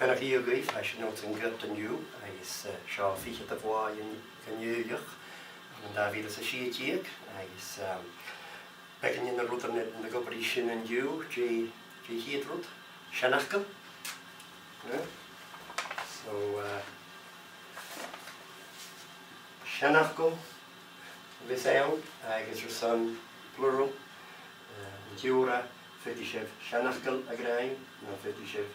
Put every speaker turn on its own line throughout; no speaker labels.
En a Goiridh, I should note in gut and you, I is Shaw Ficha the Voy in Nuaidh, and David is a chiad, I is Beckin in the Ruth and the Goiridh and you, G. Headrut, Shanachkel. So, Shanachkel, Leasain, I guess your son, plural, Jura, Fetishev, Shanachkel, a grain, no Fetishev.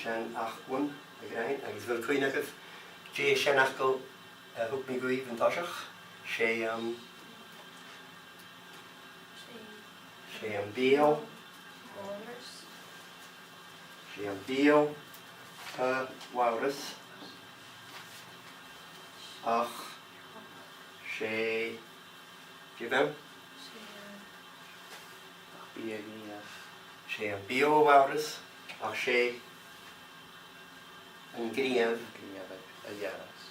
Shan-ach-one, a grain, agus bhfuil cuineachah J. Shanachkel thug mi Goiridh an toisach, sé an bhideo, sé an bhideo Wauras, ach sé Gibem, sé an bhideo Wauras, ach sé an gníomh
a dhearas.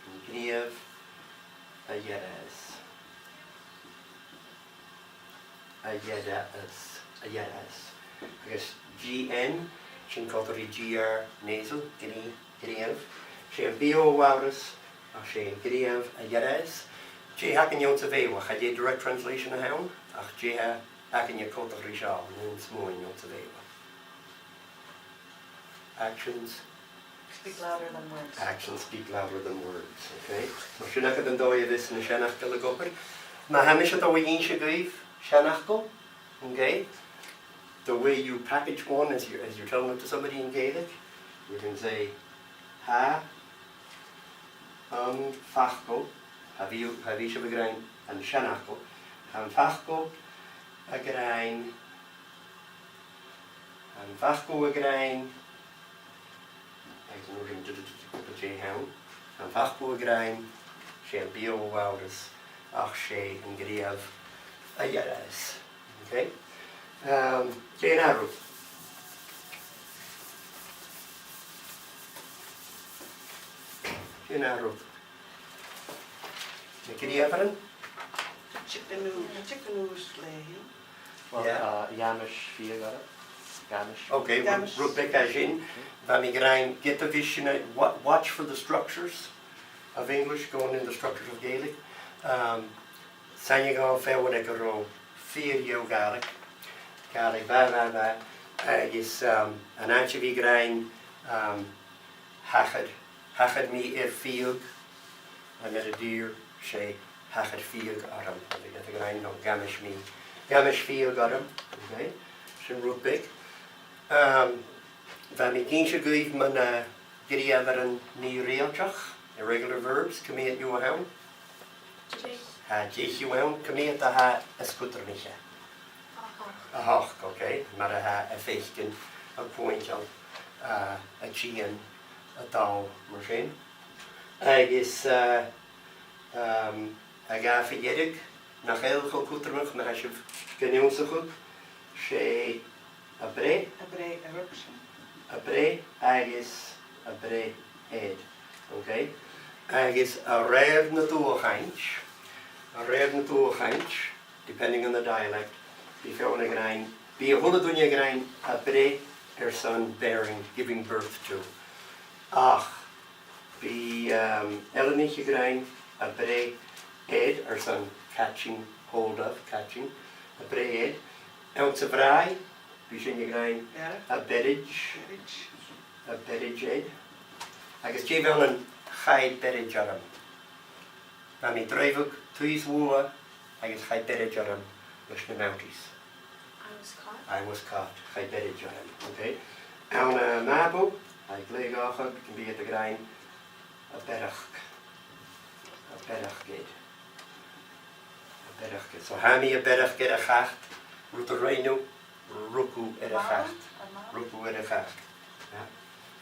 An gníomh a dhearas. A dhearas. Agus GN, sin cótarí GR nasal, gníomh. Sé an bhideo Wauras, ach sé an gníomh a dhearas. Dé hacan ion sa bhéhach, a dé direct translation a hawn, ach dé hacan ion cótarí seo, yn smóin ion sa bhéhach. Actions
speak louder than words.
Actions speak louder than words. Okay. Mar sin agad an dóid is na Shanachkel a gopur. Ma hamish at a se Goiridh Shanachkel. Okay. The way you package one as you're telling it to somebody in Gaelic, you can say ha fachko. Have you a grain and Shanachkel. Han fachko a grain. Han fachko a grain. Ek moet de J houden. An fachbo a grain, sé an bhideo Wauras, ach sé an gníomh a dhearas. Okay? Jane Arrow. Jane Arrow. Na gníomh an?
Chickenús léhi.
Well, Yamish Fiagara.
Okay, Rebecca Jean, Vami Grain, get the vision, watch for the structures of English going in the structures of Gaelic. Sanyago Fewinegaro, Fear Gaelic, is an anchovy grain, Hachad me fiog, I met a deer, she Hachad fiog aram, I get the grain, no, Gamish fiog aram, okay, Shin Rubik. Van ik eens Goiridh man gríomh an ní réalteach, irregular verbs, cumíad you a hawn. Ha jich you hawn, cumíad a ha escutarniche. A hach, okay, mar a ha a feichtin, a pointal, a chian, a dal, mar sin. Agus a gafa iedig, nach elcho cutarmach, mar a sif gynniwnsachug, sé a bre,
eruption.
A bre, agus a bre ed. Okay? Agus a rare na tuiilleadh, depending on the dialect, be fewn a grain, be a hula dunya grain, a bre son bearing, giving birth to. Ach, be elenich grain, a bre ed son catching hold of, catching, a bre ed. Ounce of rye, be sin grain, a bedage ed. Agus gé bhean an chaid bedage aram. Na mi dreifug tuiseal agus chaid bedage aram leis na mounties. I was caught, chaid bedage aram. Okay. An mabo, I gléagachag, can be at the grain, a bedach ged. So ha mi a bedach ged a chacht, rút a reinu, ruku a chacht.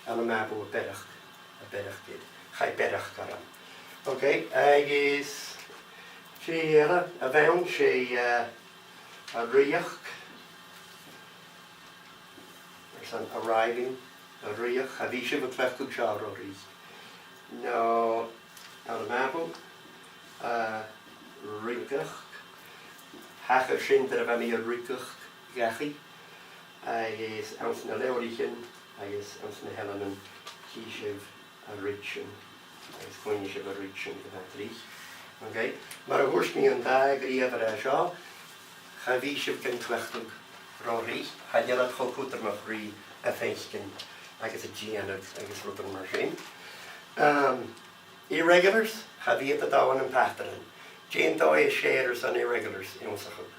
An a mabo a bedach ged. Chai bedach garam. Okay, agus sé a bhain sé a riach. There's an arriving, a riach. A bhí sé bh clefcúg seá rorí. No, an a mabo riach. Hachar sin dar a bheith mi a riach gachi. agus ans na leirichin, agus ans na helanan, tíisih a ritsin, agus coinisih a ritsin go bheith rích. Okay? Mar a thuairsní an da gríomh ar a seo, cha bhí sibh cin clechtug rá rích, cha dealad chocútarmach rí a féiscin agus a díanamh agus rutar mar sin. Irregulars, cha bhí a dáhan an pachtaran. Jane dó é séidir an irregulars in osachug.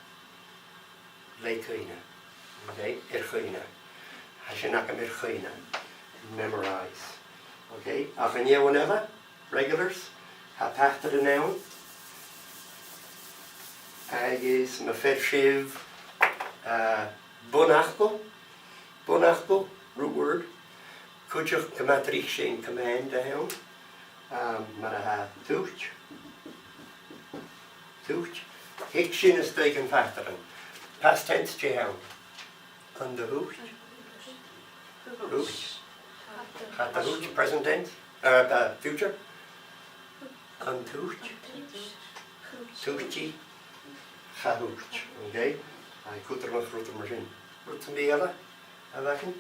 Le chuine. Okay? Chuine. Ha sin ac am chuine. Memorize. Okay? Ach an éwan eile, regulars, ha pachtaran nawn. Agus ma fer sibh bunachgo, root word. Cúideach cummatrich sin command a hawn. Mar a ha tuirt. Hic sin is steig an pachtaran. Past tense je hawn. An de hoot. Hoot. Hat the hoot, present tense. Future. An tuirt. Tuirtí. Cha hoot. Okay? I cútar nach rútar mar sin. Rútar mí eile a bhecin.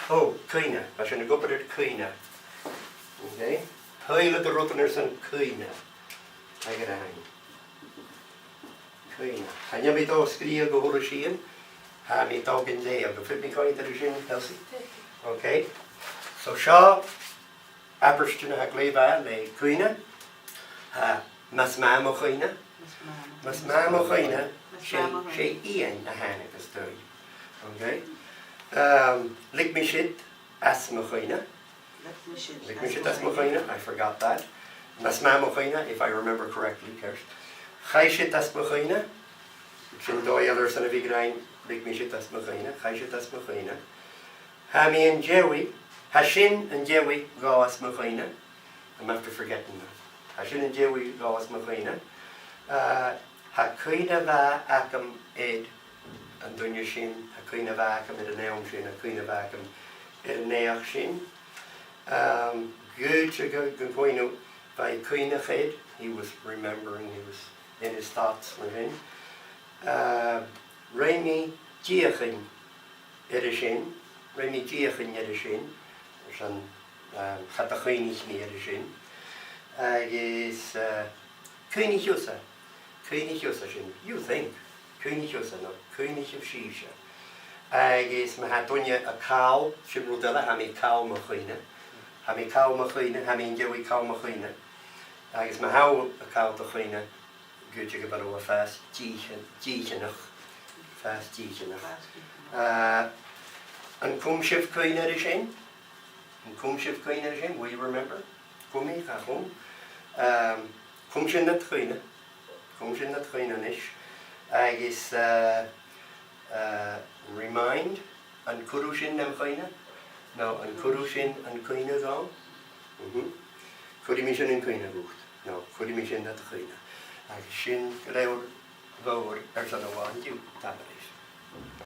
Oh, cuine. Ba sin a gopad cuine. Okay? Thuile de rútar san cuine. Ag a hain. Cuine. Hanne mi dó scríomh go húra sían. Ha mi dó gin léamh. Go fit mi coin ar sin, Elsie? Okay? So seo, aberstún a gléibh le cuine. Mas mam o chuine. Mas mam o chuine. Sé íon a hána agus dói. Okay? Lig mi siad as mo chuine. Lig mi siad as mo chuine. I forgot that. Mas mam o chuine, if I remember correctly, Kirst. Chai siad as mo chuine. Sin dói eilr san a bhí grain. Lig mi siad as mo chuine. Chai siad as mo chuine. Ha mi an jewi. Ha sin an jewi gá as mo chuine. I'm after forgetting that. Ha sin an jewi gá as mo chuine. Ha cuine bha acam ed an duine sin, ha cuine bha acam ed an eam sin, ha cuine bha acam ed an neach sin. Good go coinú by cuine ched, he was remembering, he was in his thoughts with him. Réimi díachin ed a sin, Réimi díachin ed a sin, san chat a chuinich ni ed a sin. Agus cuine hiúsa. Cúinich sin, you think, cúinich no, cúinich of síise. Agus ma ha duine a cáil, sin rúdala, ha mi cáil mo chuine. Ha mi cáil mo chuine, ha mi jewi cáil mo chuine. Agus ma hau a cáil do chuine, gúte go barú a fast díchanach. Fast díchanach. An cúmsif chuine ar sin? An cúmsif chuine ar sin, will you remember? Cúmi, cha chum. Cúm sin na chuine. Cúm sin na chuine ish. Agus remind an cúrú sin am chuine. No, an cúrú sin an chuine gá. Cúri mi sin an chuine gúcht. No, cúri mi sin na chuine. Agus sin leir bhór ar san a bháin dú tabaréis.